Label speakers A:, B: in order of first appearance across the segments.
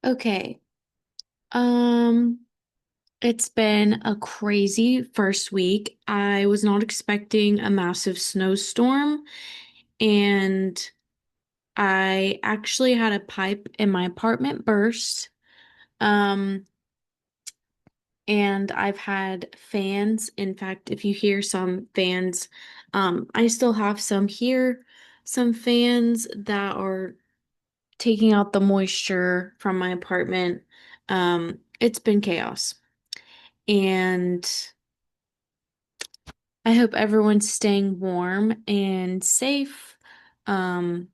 A: Okay. Um, it's been a crazy first week. I was not expecting a massive snowstorm, and I actually had a pipe in my apartment burst. Um, and I've had fans. In fact, if you hear some fans, I still have some here, some fans that are taking out the moisture from my apartment. It's been chaos. And I hope everyone's staying warm and safe. Um,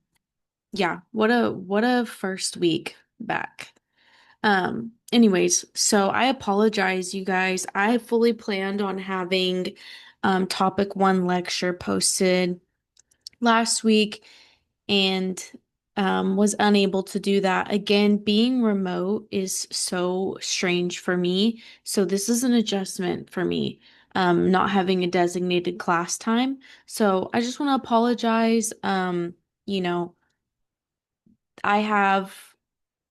A: yeah, what a first week back. Anyways, so I apologize, you guys. I fully planned on having topic one lecture posted last week and was unable to do that. Again, being remote is so strange for me. So this is an adjustment for me, not having a designated class time. So I just want to apologize. You know, I have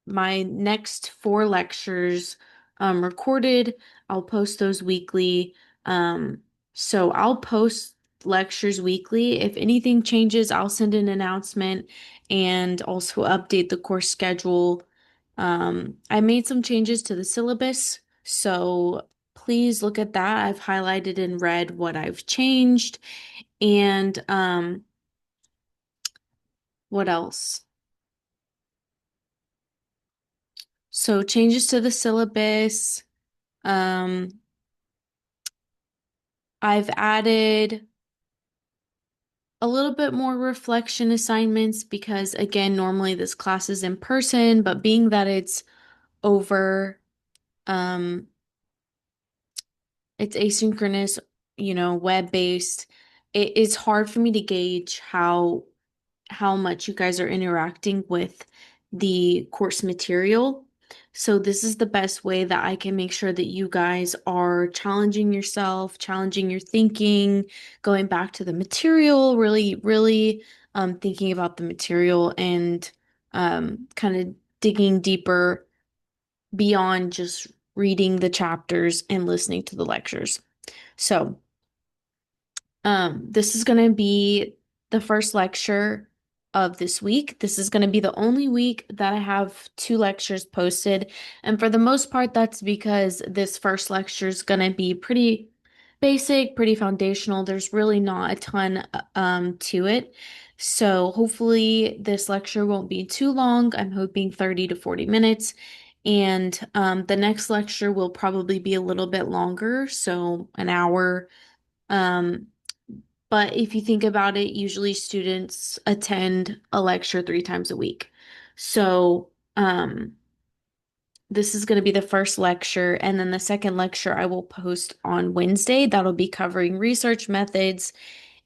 A: my next four lectures recorded. I'll post those weekly. So I'll post lectures weekly. If anything changes, I'll send an announcement and also update the course schedule. I made some changes to the syllabus, so please look at that. I've highlighted in red what I've changed. And what else? So changes to the syllabus. Um, I've added a little bit more reflection assignments because, again, normally this class is in person, but being that it's over, um, it's asynchronous, web-based, it is hard for me to gauge how much you guys are interacting with the course material. So this is the best way that I can make sure that you guys are challenging yourself, challenging your thinking, going back to the material, really, really thinking about the material and kind of digging deeper beyond just reading the chapters and listening to the lectures. So this is going to be the first lecture of this week. This is going to be the only week that I have two lectures posted. And for the most part, that's because this first lecture is going to be pretty basic, pretty foundational. There's really not a ton to it. So hopefully this lecture won't be too long. I'm hoping 30 to 40 minutes. And the next lecture will probably be a little bit longer, so an hour. Um, but if you think about it, usually students attend a lecture 3 times a week. So, this is going to be the first lecture, and then the second lecture I will post on Wednesday. That'll be covering research methods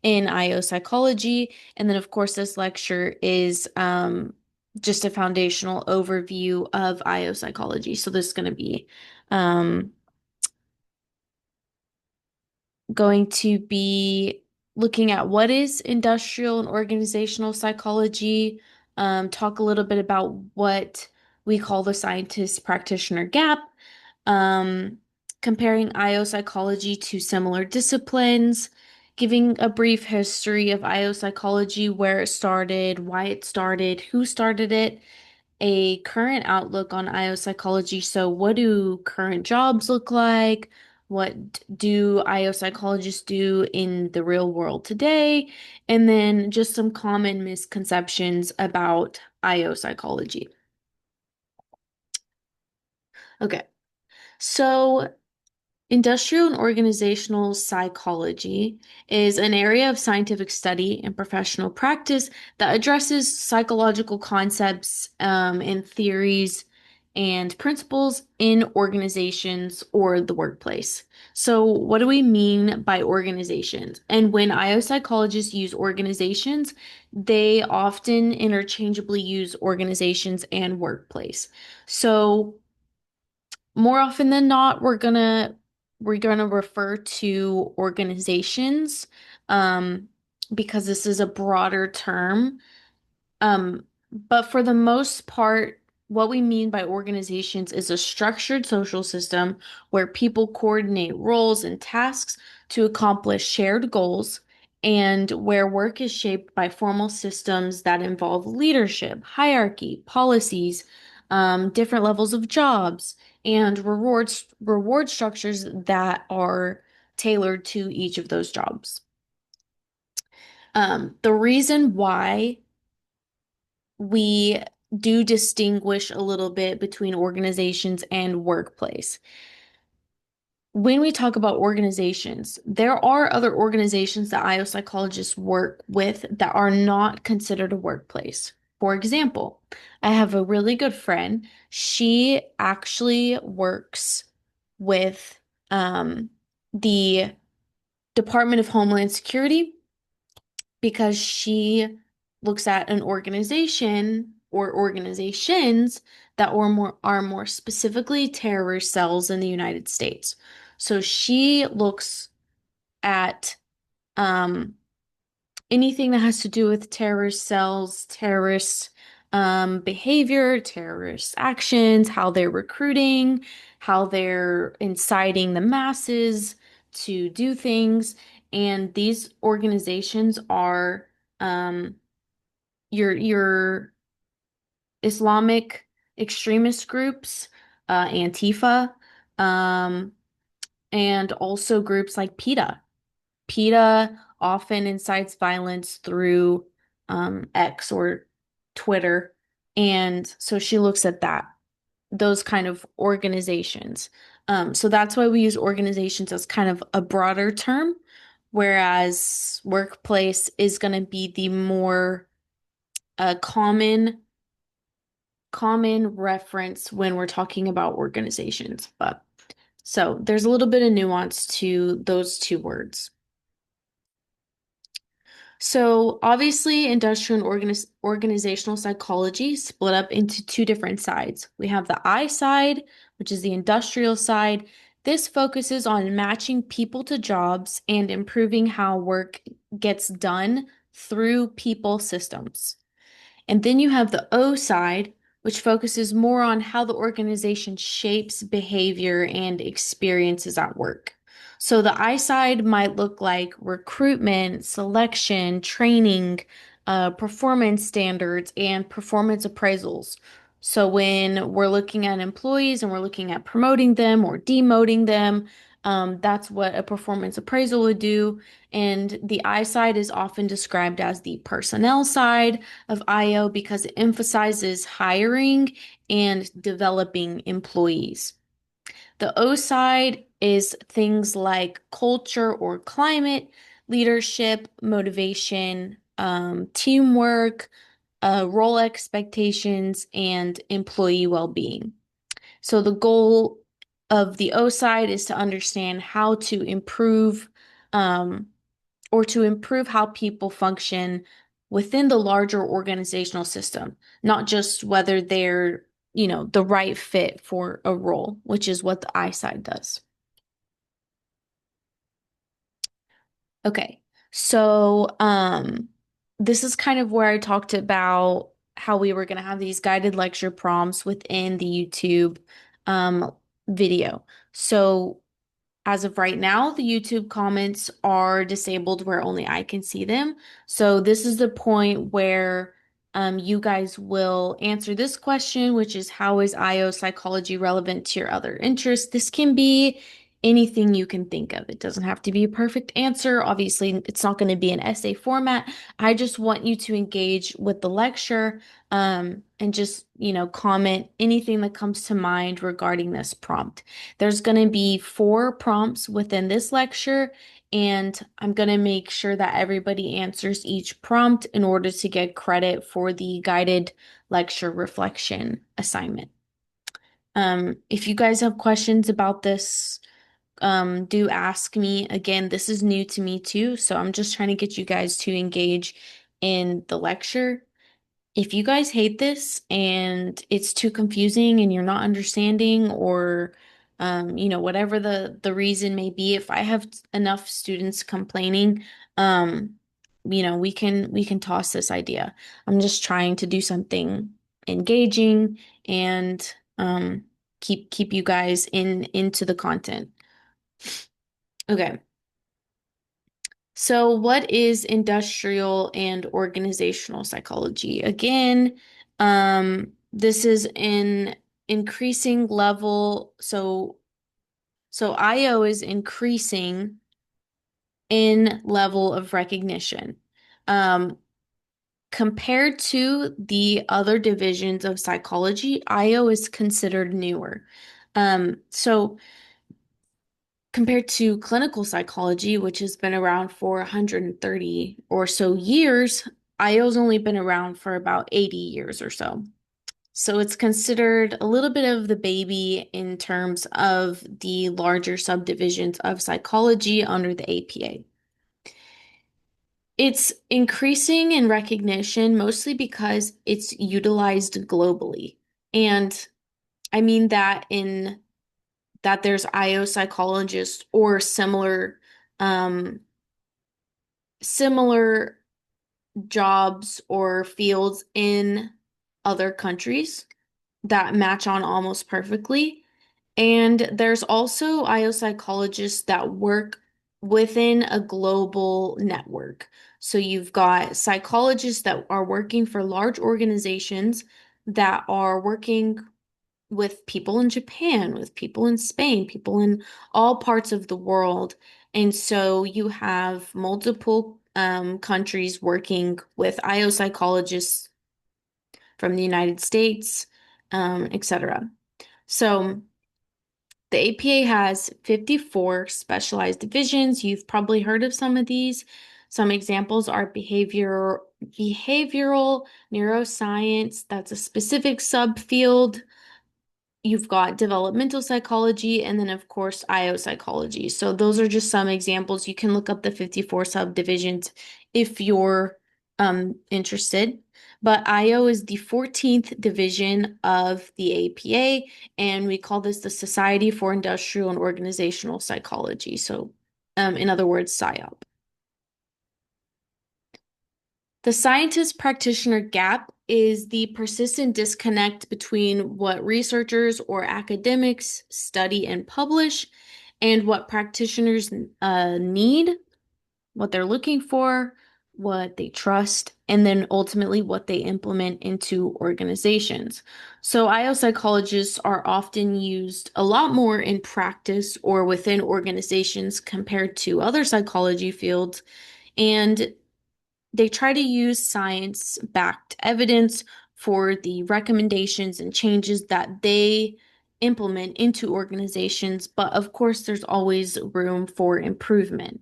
A: in IO psychology. And then, of course, this lecture is just a foundational overview of IO psychology. So, this is going to be um, going to be looking at what is industrial and organizational psychology, talk a little bit about what we call the scientist practitioner gap, um, comparing IO psychology to similar disciplines, giving a brief history of IO psychology, where it started, why it started, who started it, a current outlook on IO psychology. So, what do current jobs look like? What do IO psychologists do in the real world today? And then just some common misconceptions about IO psychology. Okay, so industrial and organizational psychology is an area of scientific study and professional practice that addresses psychological concepts and theories and principles in organizations or the workplace. So, what do we mean by organizations? And when IO psychologists use organizations, they often interchangeably use organizations and workplace. So, more often than not, we're gonna refer to organizations, um, because this is a broader term. But for the most part, what we mean by organizations is a structured social system where people coordinate roles and tasks to accomplish shared goals, and where work is shaped by formal systems that involve leadership, hierarchy, policies, different levels of jobs, and reward structures that are tailored to each of those jobs. The reason why we do distinguish a little bit between organizations and workplace. When we talk about organizations, there are other organizations that IO psychologists work with that are not considered a workplace. For example, I have a really good friend. She actually works with the Department of Homeland Security because she looks at an organization or organizations that are more specifically terrorist cells in the United States. So she looks at um, anything that has to do with terrorist cells, terrorist behavior, terrorist actions, how they're recruiting, how they're inciting the masses to do things. And these organizations are um, your Islamic extremist groups, Antifa, um, and also groups like PETA. PETA often incites violence through X or Twitter. And so she looks at those kind of organizations. So that's why we use organizations as kind of a broader term, whereas workplace is going to be the more common reference when we're talking about organizations. But so there's a little bit of nuance to those two words. So obviously, industrial and organizational psychology split up into two different sides. We have the I side, which is the industrial side. This focuses on matching people to jobs and improving how work gets done through people systems. And then you have the O side, which focuses more on how the organization shapes behavior and experiences at work. So the I side might look like recruitment, selection, training, performance standards, and performance appraisals. So when we're looking at employees and we're looking at promoting them or demoting them, that's what a performance appraisal would do. And the I side is often described as the personnel side of IO because it emphasizes hiring and developing employees. The O side is things like culture or climate, leadership, motivation, teamwork, role expectations, and employee well-being. So the goal of the O side is to understand how to improve um, or to improve how people function within the larger organizational system, not just whether they're, the right fit for a role, which is what the I side does. Okay. So, this is kind of where I talked about how we were going to have these guided lecture prompts within the YouTube um video. So, as of right now, the YouTube comments are disabled where only I can see them. So this is the point where you guys will answer this question, which is how is IO psychology relevant to your other interests? This can be anything you can think of. It doesn't have to be a perfect answer. Obviously, it's not going to be an essay format. I just want you to engage with the lecture and just, comment anything that comes to mind regarding this prompt. There's going to be 4 prompts within this lecture, and I'm going to make sure that everybody answers each prompt in order to get credit for the guided lecture reflection assignment. If you guys have questions about this, do ask me. Again, this is new to me too, so I'm just trying to get you guys to engage in the lecture. If you guys hate this and it's too confusing and you're not understanding or whatever the reason may be, if I have enough students complaining, we can toss this idea. I'm just trying to do something engaging and keep you guys into the content. Okay. So what is industrial and organizational psychology? Again, this is an increasing level. So IO is increasing in level of recognition. Um, Compared to the other divisions of psychology, IO is considered newer. So compared to clinical psychology, which has been around for 130 or so years, IO's only been around for about 80 years or so. So it's considered a little bit of the baby in terms of the larger subdivisions of psychology under the APA. It's increasing in recognition mostly because it's utilized globally. And I mean that in that there's IO psychologists or um, similar jobs or fields in other countries that match on almost perfectly. And there's also IO psychologists that work within a global network. So you've got psychologists that are working for large organizations that are working with people in Japan, with people in Spain, people in all parts of the world. And so you have multiple countries working with IO psychologists from the United States, etc. So the APA has 54 specialized divisions. You've probably heard of some of these. Some examples are behavioral neuroscience, that's a specific subfield. You've got developmental psychology, and then, of course, IO psychology. So those are just some examples. You can look up the 54 subdivisions if you're interested. But IO is the 14th division of the APA, and we call this the Society for Industrial and Organizational Psychology. So, in other words, PSYOP. The scientist practitioner gap is the persistent disconnect between what researchers or academics study and publish and what practitioners need, what they're looking for, what they trust, and then ultimately what they implement into organizations. So, IO psychologists are often used a lot more in practice or within organizations compared to other psychology fields. And they try to use science-backed evidence for the recommendations and changes that they implement into organizations, but of course, there's always room for improvement.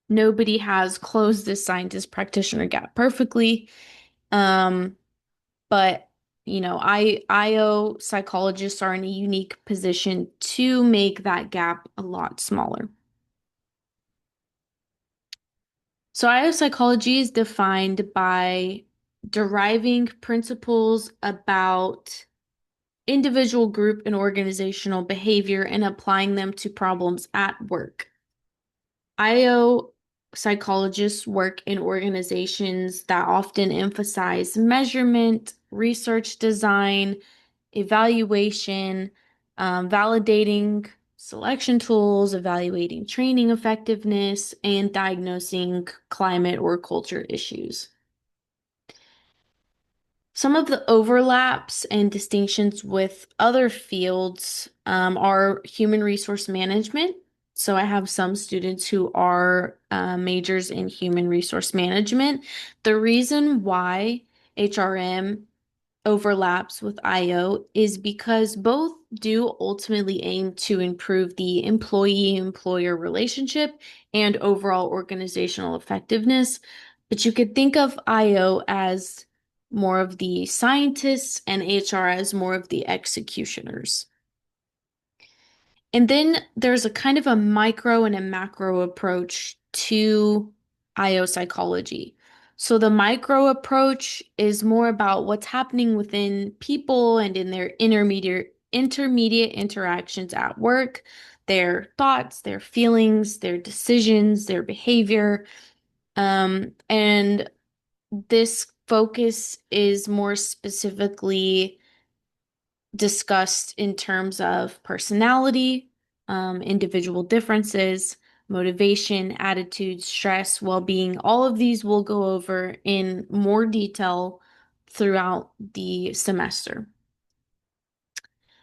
A: Nobody has closed this scientist practitioner gap perfectly, um, but IO psychologists are in a unique position to make that gap a lot smaller. So, IO psychology is defined by deriving principles about individual, group, and organizational behavior and applying them to problems at work. IO psychologists work in organizations that often emphasize measurement, research design, evaluation, validating selection tools, evaluating training effectiveness, and diagnosing climate or culture issues. Some of the overlaps and distinctions with other fields are human resource management. So I have some students who are majors in human resource management. The reason why HRM overlaps with IO is because both do ultimately aim to improve the employee-employer relationship and overall organizational effectiveness. But you could think of IO as more of the scientists and HR as more of the executioners. And then there's a kind of a micro and a macro approach to IO psychology. So the micro approach is more about what's happening within people and in their intermediate interactions at work, their thoughts, their feelings, their decisions, their behavior. And this focus is more specifically discussed in terms of personality, individual differences, motivation, attitude, stress, well-being. All of these we'll go over in more detail throughout the semester.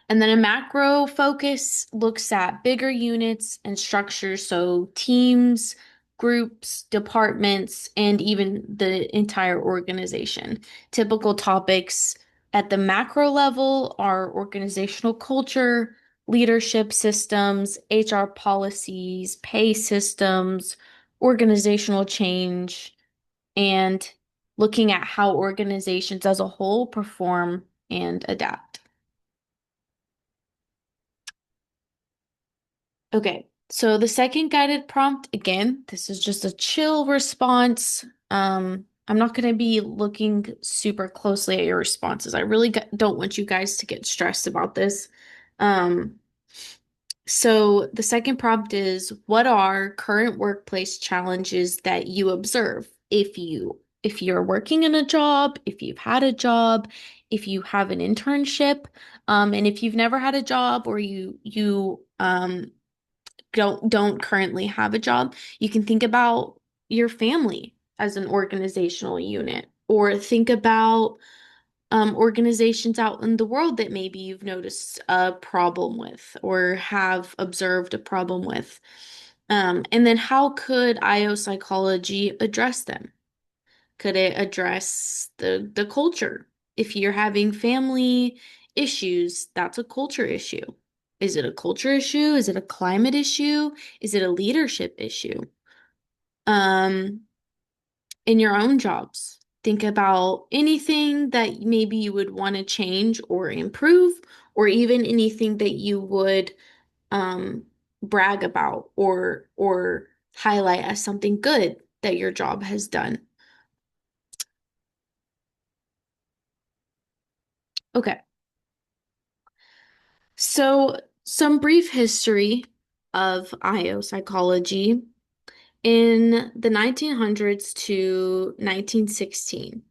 A: And then a macro focus looks at bigger units and structures, so teams, groups, departments, and even the entire organization. Typical topics at the macro level are organizational culture, leadership systems, HR policies, pay systems, organizational change, and looking at how organizations as a whole perform and adapt. Okay, so the second guided prompt, again, this is just a chill response. I'm not going to be looking super closely at your responses. I really don't want you guys to get stressed about this. Um, so the second prompt is, what are current workplace challenges that you observe if you're working in a job, if you've had a job, if you have an internship, and if you've never had a job or you don't currently have a job, you can think about your family as an organizational unit, or think about organizations out in the world that maybe you've noticed a problem with or have observed a problem with. And then how could IO psychology address them? Could it address the culture? If you're having family issues, that's a culture issue. Is it a culture issue? Is it a climate issue? Is it a leadership issue? Um, in your own jobs, think about anything that maybe you would want to change or improve, or even anything that you would um, brag about or highlight as something good that your job has done. Okay. So, some brief history of IO psychology in the 1900s to 1916.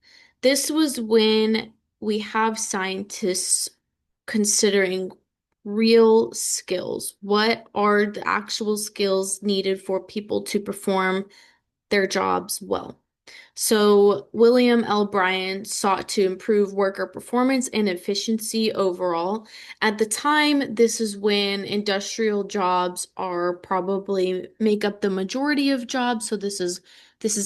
A: This was when we have scientists considering real skills. What are the actual skills needed for people to perform their jobs well? So, William L. Bryan sought to improve worker performance and efficiency overall. At the time, this is when industrial jobs are probably make up the majority of jobs. So this is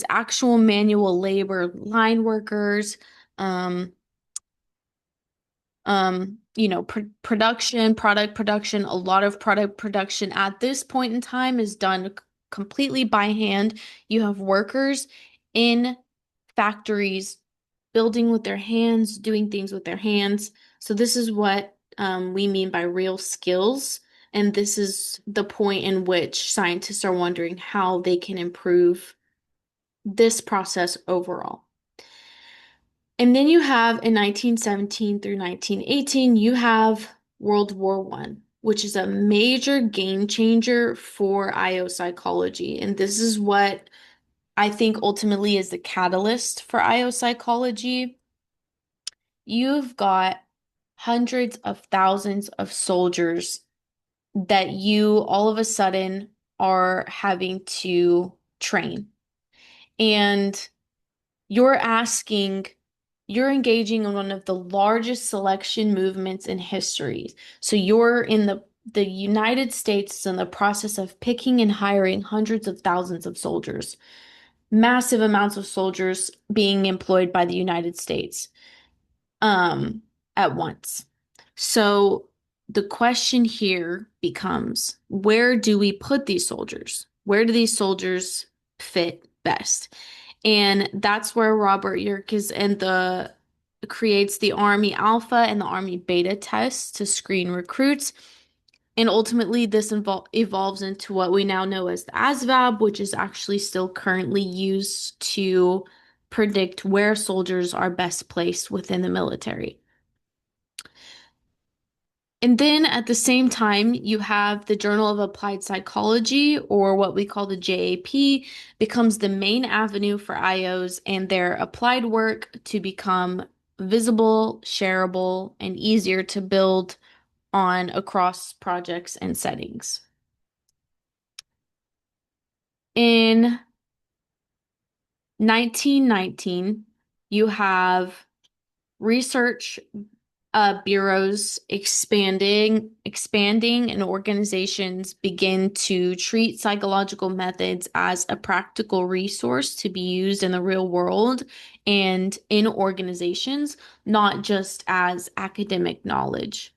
A: actual manual labor, line workers, um, product production. A lot of product production at this point in time is done completely by hand. You have workers in factories building with their hands, doing things with their hands. So this is what we mean by real skills. And this is the point in which scientists are wondering how they can improve this process overall. And then you have in 1917 through 1918, you have World War One, which is a major game changer for IO psychology. And this is what I think ultimately is the catalyst for IO psychology. You've got hundreds of thousands of soldiers that you all of a sudden are having to train. And you're asking, you're engaging in one of the largest selection movements in history. So you're in the United States is in the process of picking and hiring hundreds of thousands of soldiers, massive amounts of soldiers being employed by the United States um, at once. So the question here becomes, where do we put these soldiers? Where do these soldiers fit best? And that's where Robert Yerkes and the creates the Army Alpha and the Army Beta tests to screen recruits. And ultimately, this evolves into what we now know as the ASVAB, which is actually still currently used to predict where soldiers are best placed within the military. And then at the same time, you have the Journal of Applied Psychology, or what we call the JAP, becomes the main avenue for IOs and their applied work to become visible, shareable, and easier to build on across projects and settings. In 1919, you have research bureaus expanding, and organizations begin to treat psychological methods as a practical resource to be used in the real world and in organizations, not just as academic knowledge.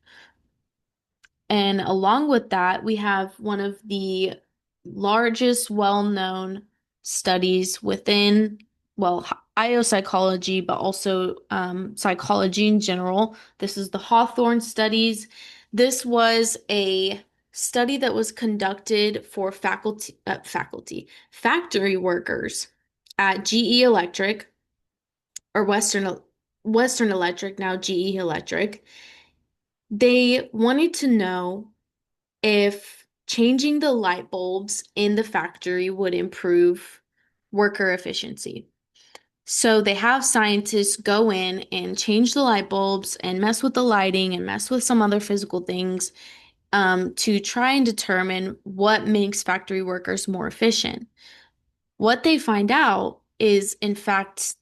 A: And along with that, we have one of the largest well-known studies within, well, IO psychology, but also psychology in general. This is the Hawthorne studies. This was a study that was conducted for factory workers at GE Electric, or Western Electric, now GE Electric. They wanted to know if changing the light bulbs in the factory would improve worker efficiency. So they have scientists go in and change the light bulbs and mess with the lighting and mess with some other physical things to try and determine what makes factory workers more efficient. What they find out is, in fact,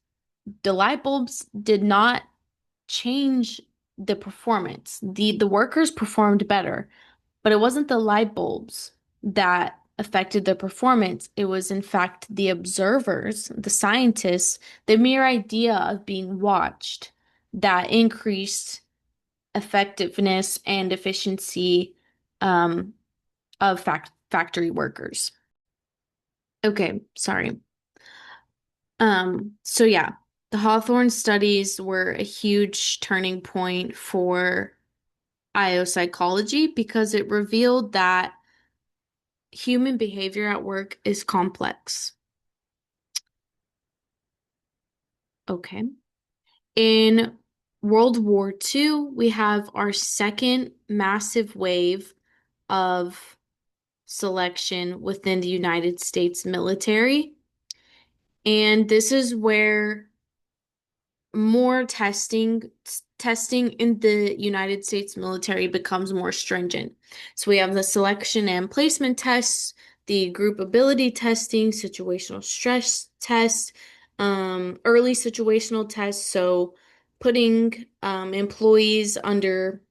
A: the light bulbs did not change the performance. The workers performed better. But it wasn't the light bulbs that affected their performance. It was, in fact, the observers, the scientists, the mere idea of being watched that increased effectiveness and efficiency um, of factory workers. Okay, sorry. So yeah, the Hawthorne studies were a huge turning point for IO psychology because it revealed that human behavior at work is complex. Okay. In World War II, we have our second massive wave of selection within the United States military. And this is where more testing in the United States military becomes more stringent. So we have the selection and placement tests, the group ability testing, situational stress tests, early situational tests. So putting employees under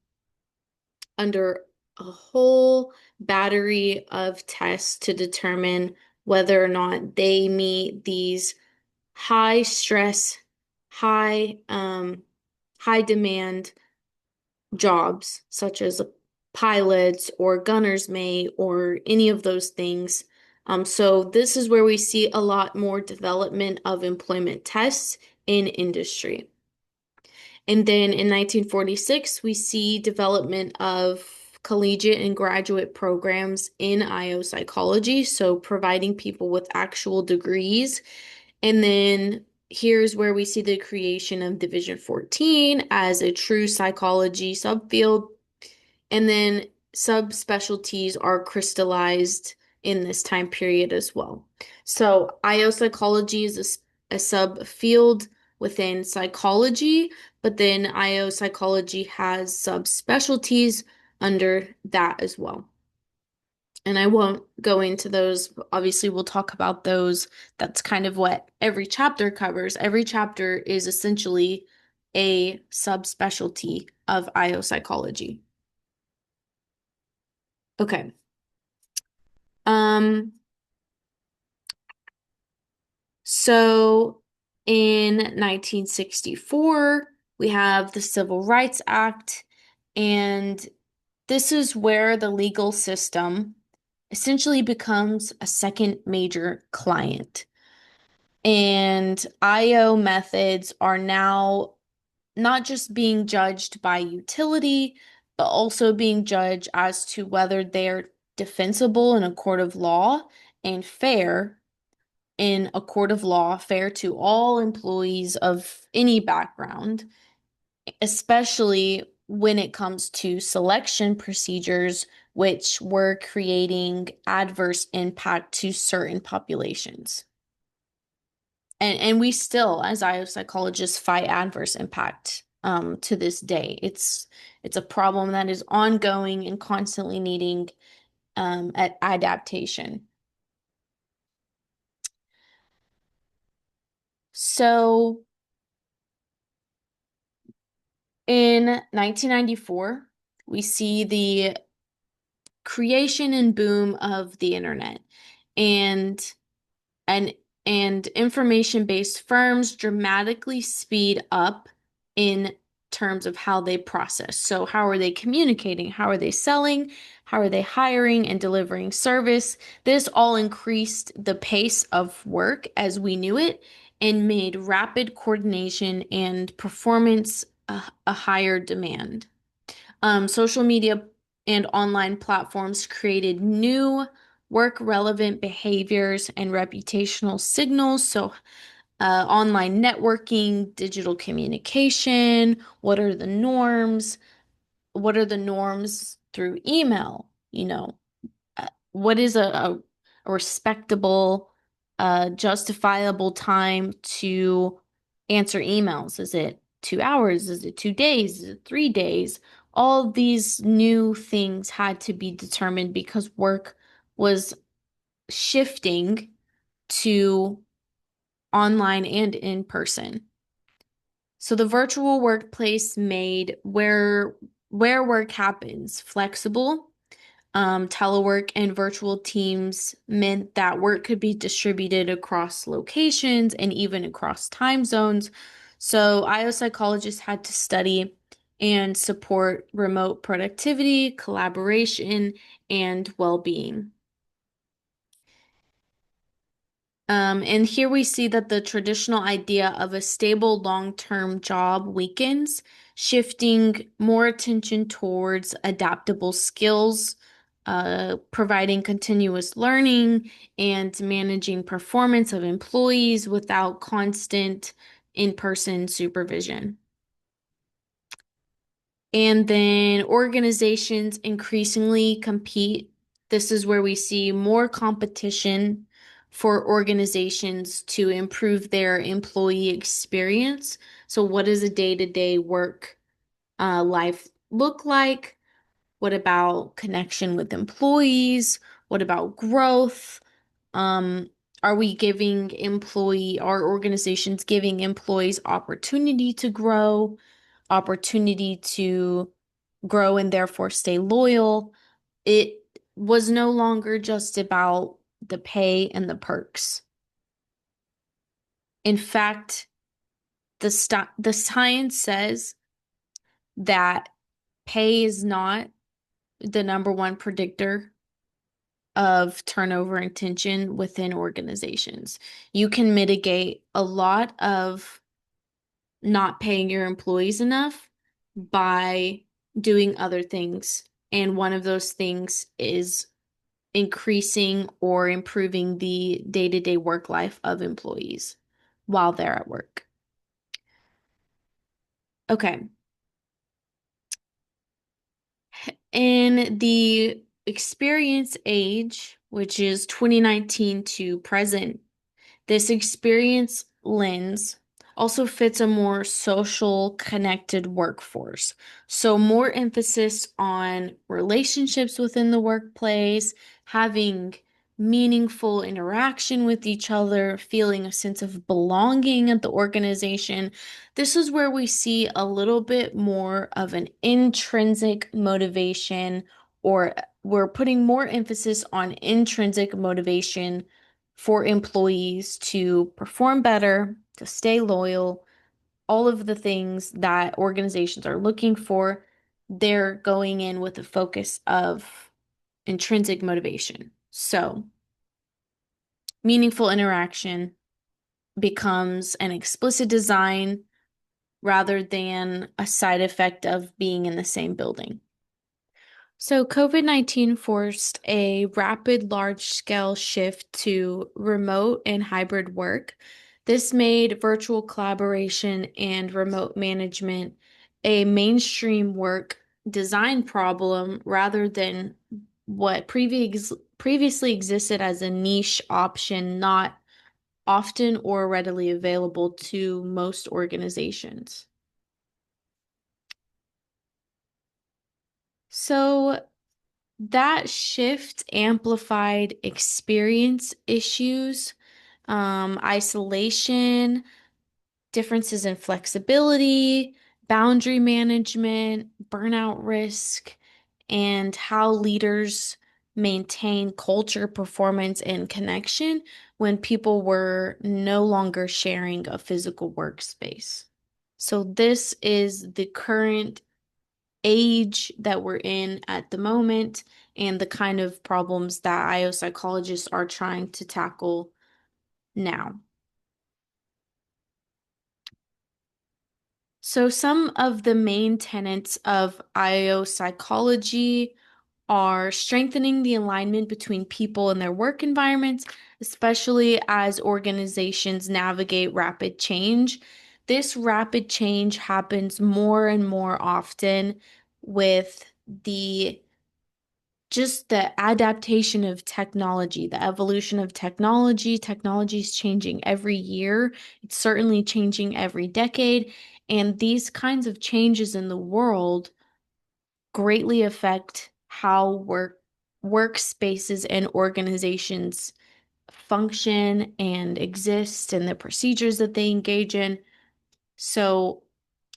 A: a whole battery of tests to determine whether or not they meet these high stress, high high demand jobs such as pilots or gunner's mate or any of those things. So this is where we see a lot more development of employment tests in industry. And then in 1946, we see development of collegiate and graduate programs in IO psychology, so providing people with actual degrees. And then here's where we see the creation of Division 14 as a true psychology subfield. And then subspecialties are crystallized in this time period as well. So IO psychology is a subfield within psychology, but then IO psychology has subspecialties under that as well. And I won't go into those. Obviously, we'll talk about those. That's kind of what every chapter covers. Every chapter is essentially a subspecialty of IO psychology. Okay. Um, so in 1964, we have the Civil Rights Act, and this is where the legal system essentially becomes a second major client. And IO methods are now not just being judged by utility, but also being judged as to whether they're defensible in a court of law and fair in a court of law, fair to all employees of any background, especially when it comes to selection procedures, which were creating adverse impact to certain populations. And we still, as IO psychologists, fight adverse impact to this day. It's a problem that is ongoing and constantly needing adaptation. So in 1994, we see the creation and boom of the internet, and and and information-based firms dramatically speed up in terms of how they process. So how are they communicating? How are they selling? How are they hiring and delivering service? This all increased the pace of work as we knew it and made rapid coordination and performance a higher demand. Social media and online platforms created new work relevant behaviors and reputational signals. So, online networking, digital communication, what are the norms? What are the norms through email? What is a respectable, justifiable time to answer emails? Is it 2 hours? Is it 2 days? Is it 3 days? All these new things had to be determined because work was shifting to online and in person. So the virtual workplace made where work happens flexible. Telework and virtual teams meant that work could be distributed across locations and even across time zones. So, IO psychologists had to study and support remote productivity, collaboration, and well-being. And here we see that the traditional idea of a stable long-term job weakens, shifting more attention towards adaptable skills, providing continuous learning, and managing performance of employees without constant in-person supervision. And then organizations increasingly compete. This is where we see more competition for organizations to improve their employee experience. So, what does a day-to-day work life look like? What about connection with employees? What about growth? Um, are we giving our organizations giving employees opportunity to grow, opportunity to grow and therefore stay loyal? It was no longer just about the pay and the perks. In fact, the science says that pay is not the number one predictor of turnover and tension within organizations. You can mitigate a lot of not paying your employees enough by doing other things. And one of those things is increasing or improving the day-to-day work life of employees while they're at work. Okay. In the experience age, which is 2019 to present, this experience lens also fits a more social, connected workforce. So, more emphasis on relationships within the workplace, having meaningful interaction with each other, feeling a sense of belonging at the organization. This is where we see a little bit more of an intrinsic motivation, or we're putting more emphasis on intrinsic motivation for employees to perform better, to stay loyal, all of the things that organizations are looking for. They're going in with a focus of intrinsic motivation. So, meaningful interaction becomes an explicit design rather than a side effect of being in the same building. So, COVID-19 forced a rapid large-scale shift to remote and hybrid work. This made virtual collaboration and remote management a mainstream work design problem rather than what previously existed as a niche option, not often or readily available to most organizations. So that shift amplified experience issues, isolation, differences in flexibility, boundary management, burnout risk, and how leaders maintain culture, performance, and connection when people were no longer sharing a physical workspace. So, this is the current age that we're in at the moment and the kind of problems that IO psychologists are trying to tackle now. So, some of the main tenets of IO psychology are strengthening the alignment between people and their work environments, especially as organizations navigate rapid change. This rapid change happens more and more often with the just the adaptation of technology, the evolution of technology. Technology is changing every year. It's certainly changing every decade. And these kinds of changes in the world greatly affect how workspaces and organizations function and exist and the procedures that they engage in. So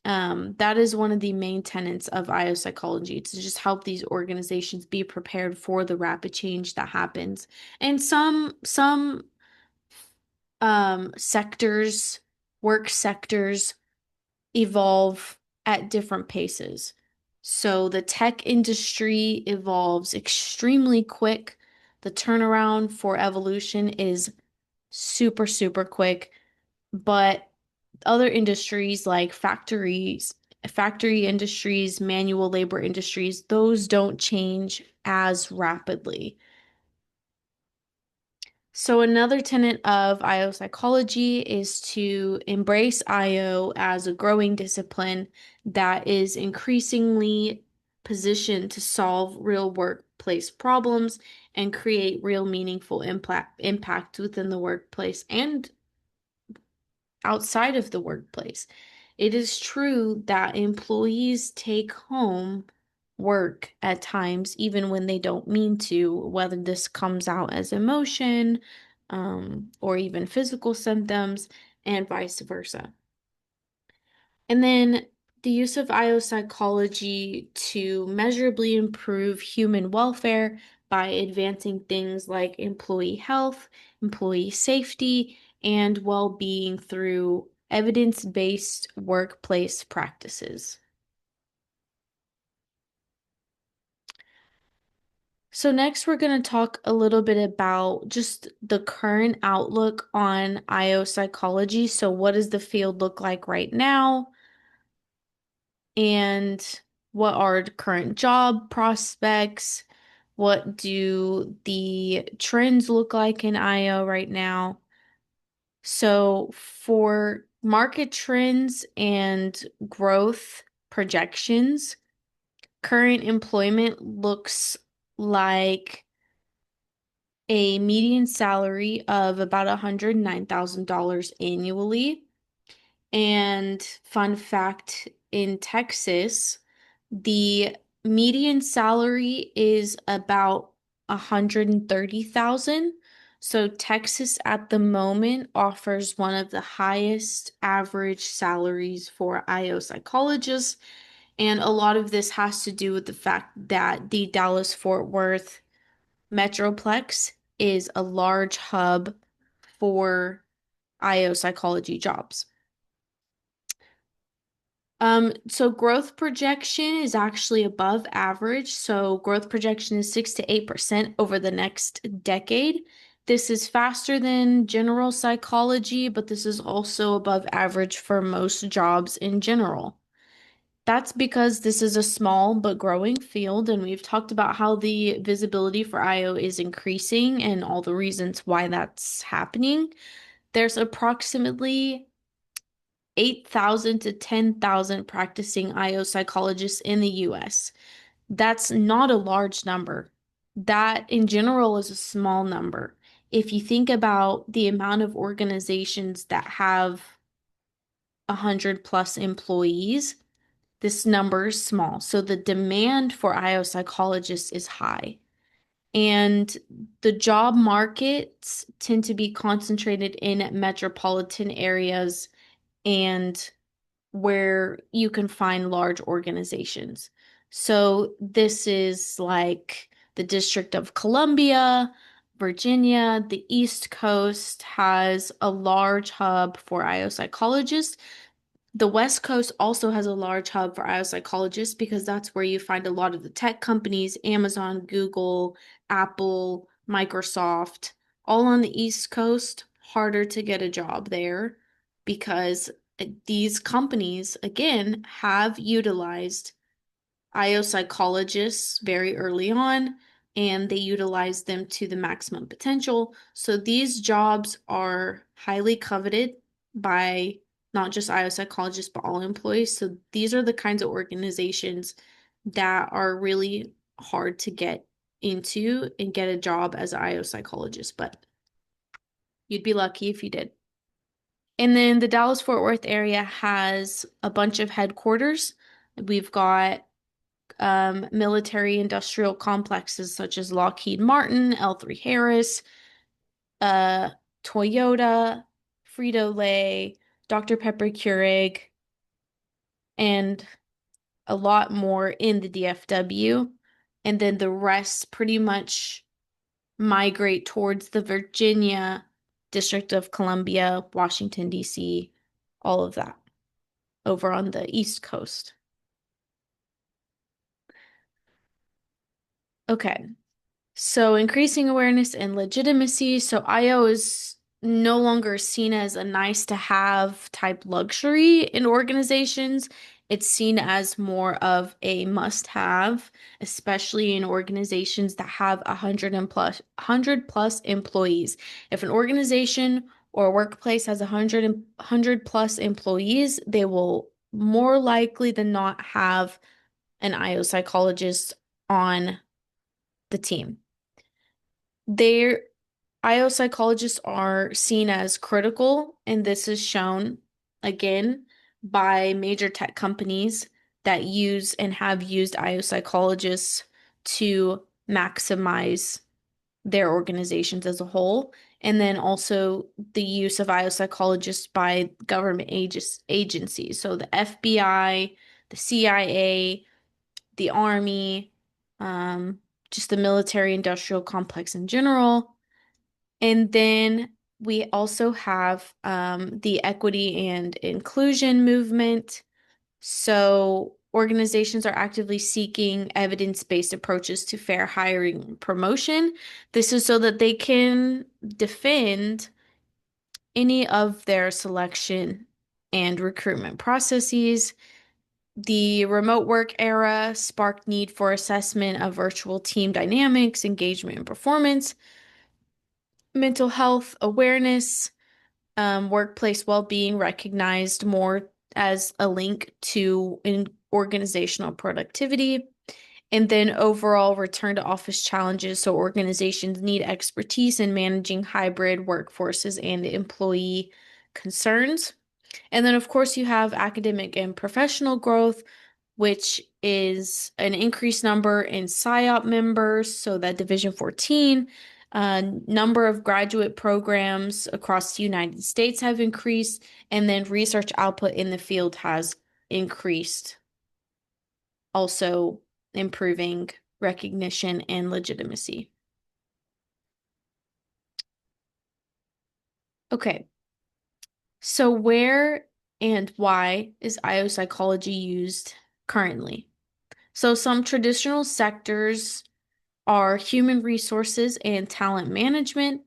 A: that is one of the main tenets of IO psychology to just help these organizations be prepared for the rapid change that happens. And some sectors, work sectors evolve at different paces. So the tech industry evolves extremely quick. The turnaround for evolution is super, super quick. But other industries like factory industries, manual labor industries, those don't change as rapidly. So another tenet of IO psychology is to embrace IO as a growing discipline that is increasingly positioned to solve real workplace problems and create real meaningful impact within the workplace and outside of the workplace. It is true that employees take home work at times, even when they don't mean to, whether this comes out as emotion, or even physical symptoms, and vice versa. And then the use of IO psychology to measurably improve human welfare by advancing things like employee health, employee safety, and well-being through evidence-based workplace practices. So next we're going to talk a little bit about just the current outlook on IO psychology. So what does the field look like right now? And what are the current job prospects? What do the trends look like in IO right now? So, for market trends and growth projections, current employment looks like a median salary of about $109,000 annually. And fun fact, in Texas, the median salary is about 130,000. So Texas at the moment offers one of the highest average salaries for IO psychologists. And a lot of this has to do with the fact that the Dallas-Fort Worth Metroplex is a large hub for IO psychology jobs. So growth projection is actually above average. So growth projection is 6 to 8% over the next decade. This is faster than general psychology, but this is also above average for most jobs in general. That's because this is a small but growing field, and we've talked about how the visibility for IO is increasing and all the reasons why that's happening. There's approximately 8,000 to 10,000 practicing IO psychologists in the US. That's not a large number. That in general is a small number. If you think about the amount of organizations that have 100 plus employees, this number is small. So the demand for IO psychologists is high. And the job markets tend to be concentrated in metropolitan areas and where you can find large organizations. So this is like the District of Columbia, Virginia, the East Coast has a large hub for IO psychologists. The West Coast also has a large hub for IO psychologists because that's where you find a lot of the tech companies, Amazon, Google, Apple, Microsoft, all on the East Coast. Harder to get a job there because these companies, again, have utilized IO psychologists very early on and they utilize them to the maximum potential. So these jobs are highly coveted by not just IO psychologists, but all employees. So these are the kinds of organizations that are really hard to get into and get a job as an IO psychologist, but you'd be lucky if you did. And then the Dallas-Fort Worth area has a bunch of headquarters. We've got military industrial complexes such as Lockheed Martin, L3Harris, uh, Toyota, Frito-Lay, Dr. Pepper Keurig, and a lot more in the DFW. And then the rest pretty much migrate towards the Virginia District of Columbia, Washington, D.C., all of that over on the East Coast. Okay. So increasing awareness and legitimacy. So IO is no longer seen as a nice to have type luxury in organizations. It's seen as more of a must have, especially in organizations that have 100 plus employees. If an organization or a workplace has 100 plus employees, they will more likely than not have an IO psychologist on the team. Their IO psychologists are seen as critical, and this is shown again by major tech companies that use and have used IO psychologists to maximize their organizations as a whole. And then also the use of IO psychologists by government agencies. So the FBI, the CIA, the Army, um, just the military industrial complex in general. And then we also have the equity and inclusion movement. So organizations are actively seeking evidence-based approaches to fair hiring and promotion. This is so that they can defend any of their selection and recruitment processes. The remote work era sparked need for assessment of virtual team dynamics, engagement, and performance, mental health awareness, workplace well-being recognized more as a link to organizational productivity, and then overall return to office challenges. So organizations need expertise in managing hybrid workforces and employee concerns. And then, of course, you have academic and professional growth, which is an increased number in PSYOP members, so that Division 14. Number of graduate programs across the United States have increased, and then research output in the field has increased, also improving recognition and legitimacy. Okay, so where and why is IO psychology used currently? So some traditional sectors are human resources and talent management.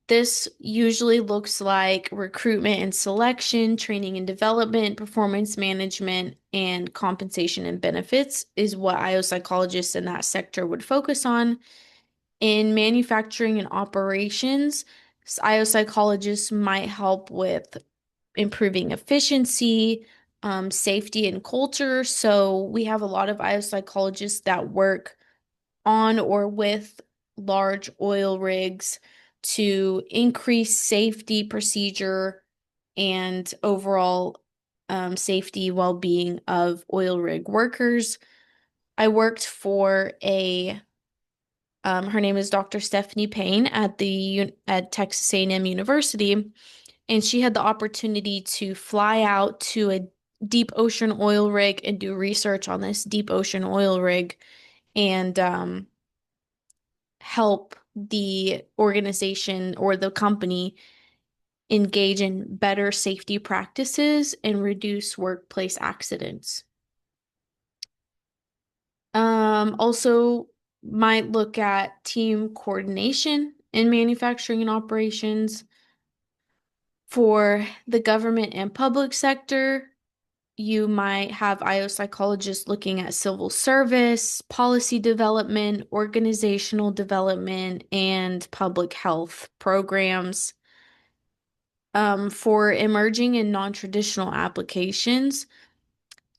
A: This usually looks like recruitment and selection, training and development, performance management, and compensation and benefits is what IO psychologists in that sector would focus on. In manufacturing and operations, IO psychologists might help with improving efficiency, safety, and culture. So we have a lot of IO psychologists that work on or with large oil rigs to increase safety procedure and overall safety well-being of oil rig workers. I worked for a her name is Dr. Stephanie Payne at at Texas A&M University, and she had the opportunity to fly out to a deep ocean oil rig and do research on this deep ocean oil rig and help the organization or the company engage in better safety practices and reduce workplace accidents. Also might look at team coordination in manufacturing and operations. For the government and public sector, you might have IO psychologists looking at civil service, policy development, organizational development, and public health programs. For emerging and non-traditional applications,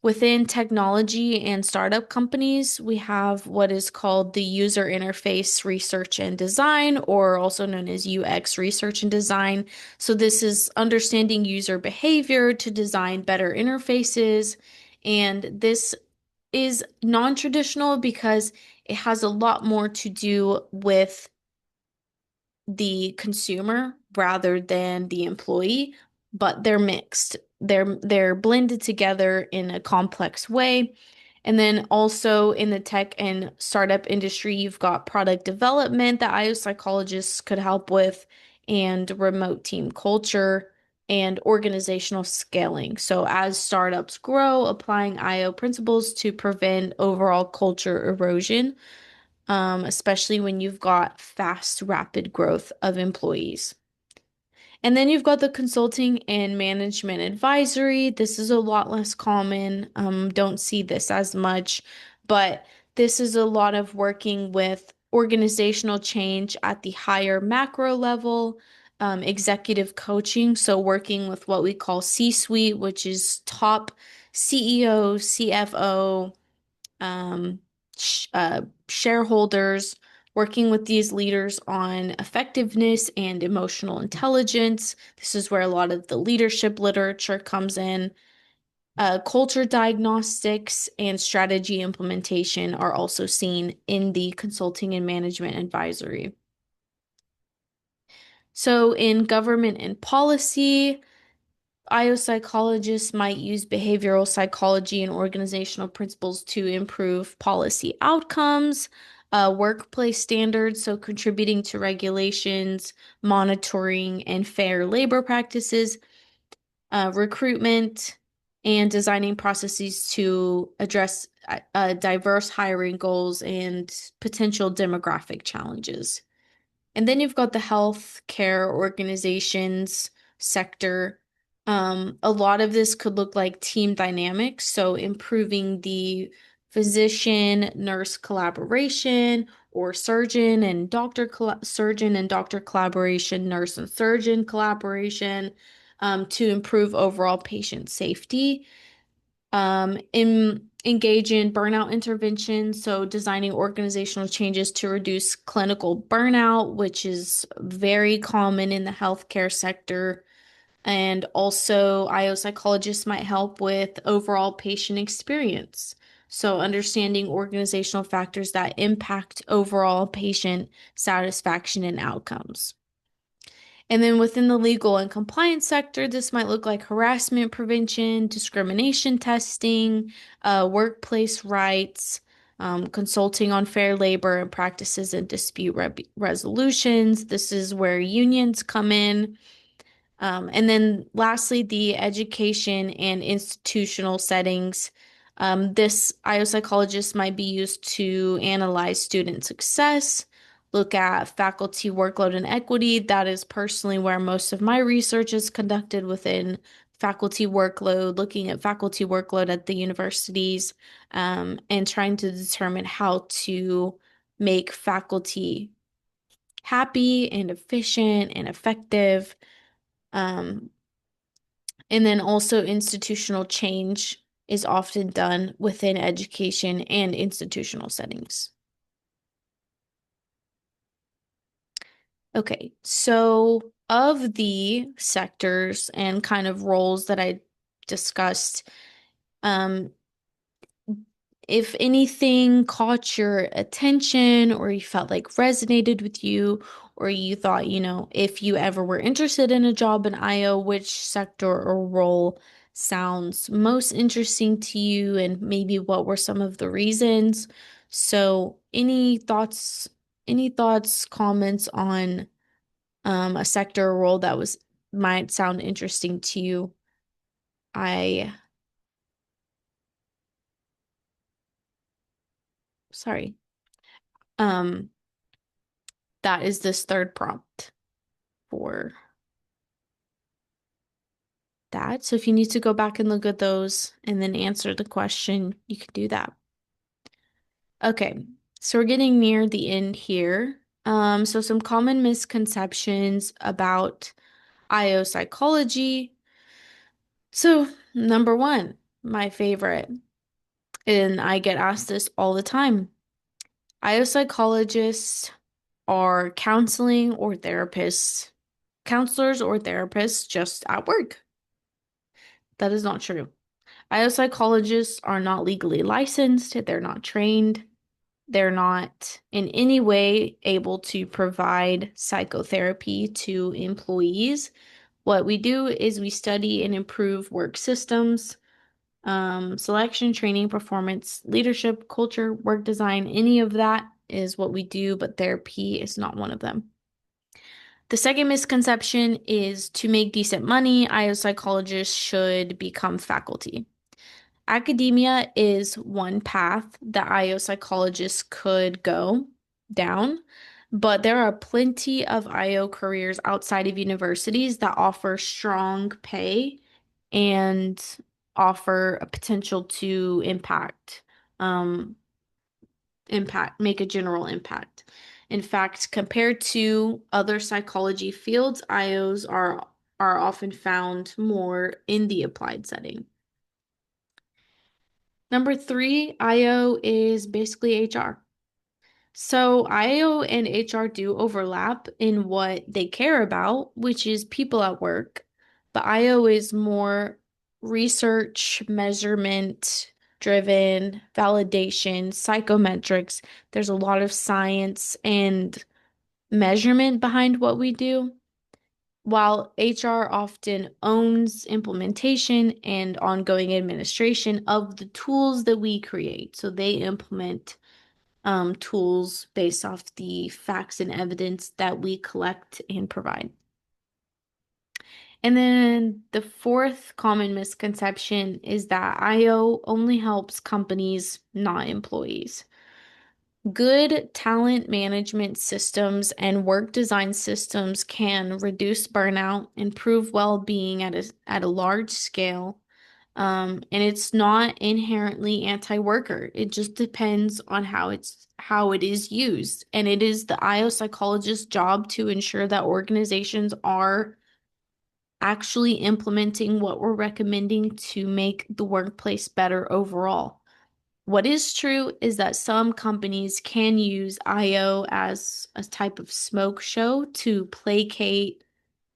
A: within technology and startup companies, we have what is called the user interface research and design, or also known as UX research and design. So, this is understanding user behavior to design better interfaces. And this is non-traditional because it has a lot more to do with the consumer rather than the employee, but they're mixed. They're blended together in a complex way. And then also in the tech and startup industry, you've got product development that IO psychologists could help with, and remote team culture and organizational scaling. So as startups grow, applying IO principles to prevent overall culture erosion, especially when you've got fast, rapid growth of employees. And then you've got the consulting and management advisory. This is a lot less common. Don't see this as much, but this is a lot of working with organizational change at the higher macro level, executive coaching. So working with what we call C-suite, which is top CEO, CFO, um, shareholders, working with these leaders on effectiveness and emotional intelligence. This is where a lot of the leadership literature comes in. Culture diagnostics and strategy implementation are also seen in the consulting and management advisory. So, in government and policy, IO psychologists might use behavioral psychology and organizational principles to improve policy outcomes, workplace standards, so contributing to regulations, monitoring, and fair labor practices, recruitment, and designing processes to address diverse hiring goals and potential demographic challenges. And then you've got the healthcare organizations sector. A lot of this could look like team dynamics, so improving the physician nurse collaboration or surgeon and doctor collaboration, nurse and surgeon collaboration, to improve overall patient safety. Engage in burnout intervention, so designing organizational changes to reduce clinical burnout, which is very common in the healthcare sector. And also, IO psychologists might help with overall patient experience. So, understanding organizational factors that impact overall patient satisfaction and outcomes. And then within the legal and compliance sector, this might look like harassment prevention, discrimination testing, workplace rights, consulting on fair labor and practices and dispute resolutions. This is where unions come in. And then lastly, the education and institutional settings. This IO psychologist might be used to analyze student success, look at faculty workload and equity. That is personally where most of my research is conducted within faculty workload, looking at faculty workload at the universities, and trying to determine how to make faculty happy and efficient and effective. Um, And then also institutional change is often done within education and institutional settings. Okay, so of the sectors and kind of roles that I discussed, um, if anything caught your attention or you felt like resonated with you, or you thought, if you ever were interested in a job in IO, which sector or role sounds most interesting to you, and maybe what were some of the reasons? So, any thoughts, comments on a sector or role that was might sound interesting to you? I, sorry. Um, that is this third prompt for that. So if you need to go back and look at those and then answer the question, you can do that. Okay, so we're getting near the end here. So some common misconceptions about IO psychology. So number one, my favorite, and I get asked this all the time. IO psychologists are counselors or therapists just at work. That is not true. IO psychologists are not legally licensed, they're not trained, they're not in any way able to provide psychotherapy to employees. What we do is we study and improve work systems, selection, training, performance, leadership, culture, work design, any of that is what we do, but therapy is not one of them. The second misconception is to make decent money, IO psychologists should become faculty. Academia is one path that IO psychologists could go down, but there are plenty of IO careers outside of universities that offer strong pay and offer a potential to um, make a general impact. In fact, compared to other psychology fields, IOs are often found more in the applied setting. Number three, IO is basically HR. So IO and HR do overlap in what they care about, which is people at work. But IO is more research, measurement driven, validation, psychometrics. There's a lot of science and measurement behind what we do, while HR often owns implementation and ongoing administration of the tools that we create. So they implement tools based off the facts and evidence that we collect and provide. And then the fourth common misconception is that IO only helps companies, not employees. Good talent management systems and work design systems can reduce burnout, improve well-being at a large scale, and it's not inherently anti-worker. It just depends on how it is used, and it is the IO psychologist's job to ensure that organizations are actually implementing what we're recommending to make the workplace better overall. What is true is that some companies can use IO as a type of smoke show to placate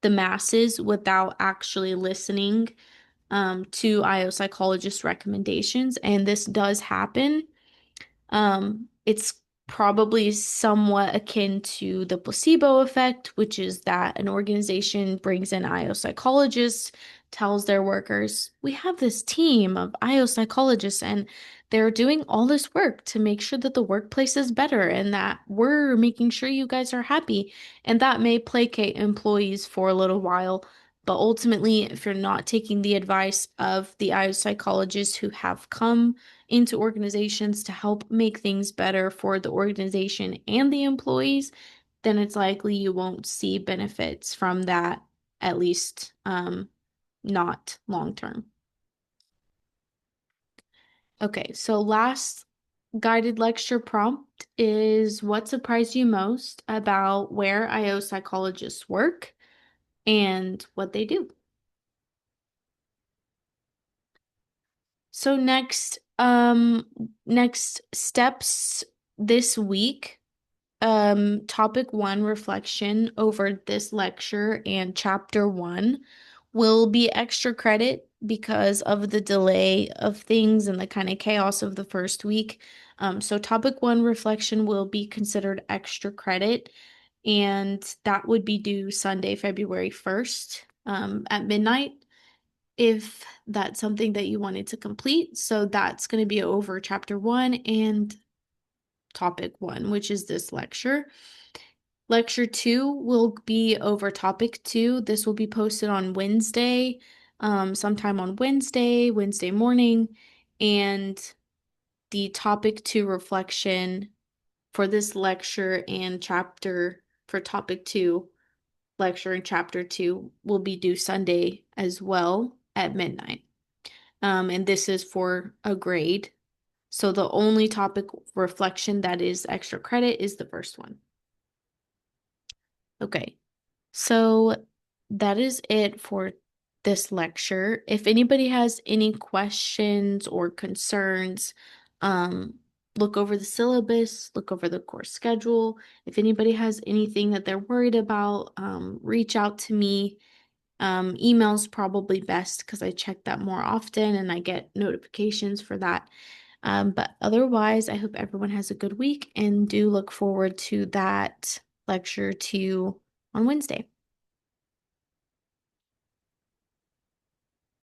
A: the masses without actually listening to IO psychologist recommendations. And this does happen. It's probably somewhat akin to the placebo effect, which is that an organization brings in IO psychologists, tells their workers, we have this team of IO psychologists, and they're doing all this work to make sure that the workplace is better and that we're making sure you guys are happy. And that may placate employees for a little while. But ultimately, if you're not taking the advice of the IO psychologists who have come into organizations to help make things better for the organization and the employees, then it's likely you won't see benefits from that, at least not long term. Okay, so last guided lecture prompt is what surprised you most about where IO psychologists work and what they do? So next steps this week. Topic one reflection over this lecture and chapter one will be extra credit because of the delay of things and the kind of chaos of the first week. So topic one reflection will be considered extra credit, and that would be due Sunday, February 1st, at midnight, if that's something that you wanted to complete. So that's going to be over chapter one and topic one, which is this lecture. Lecture two will be over topic two. This will be posted on Wednesday, sometime on Wednesday morning. And the topic two reflection for this lecture and chapter for topic two, lecture and chapter two will be due Sunday as well at midnight. And this is for a grade. So the only topic reflection that is extra credit is the first one. Okay, so that is it for this lecture. If anybody has any questions or concerns, um, look over the syllabus, look over the course schedule. If anybody has anything that they're worried about, reach out to me. Email's probably best because I check that more often and I get notifications for that. But otherwise, I hope everyone has a good week and do look forward to that lecture to on Wednesday.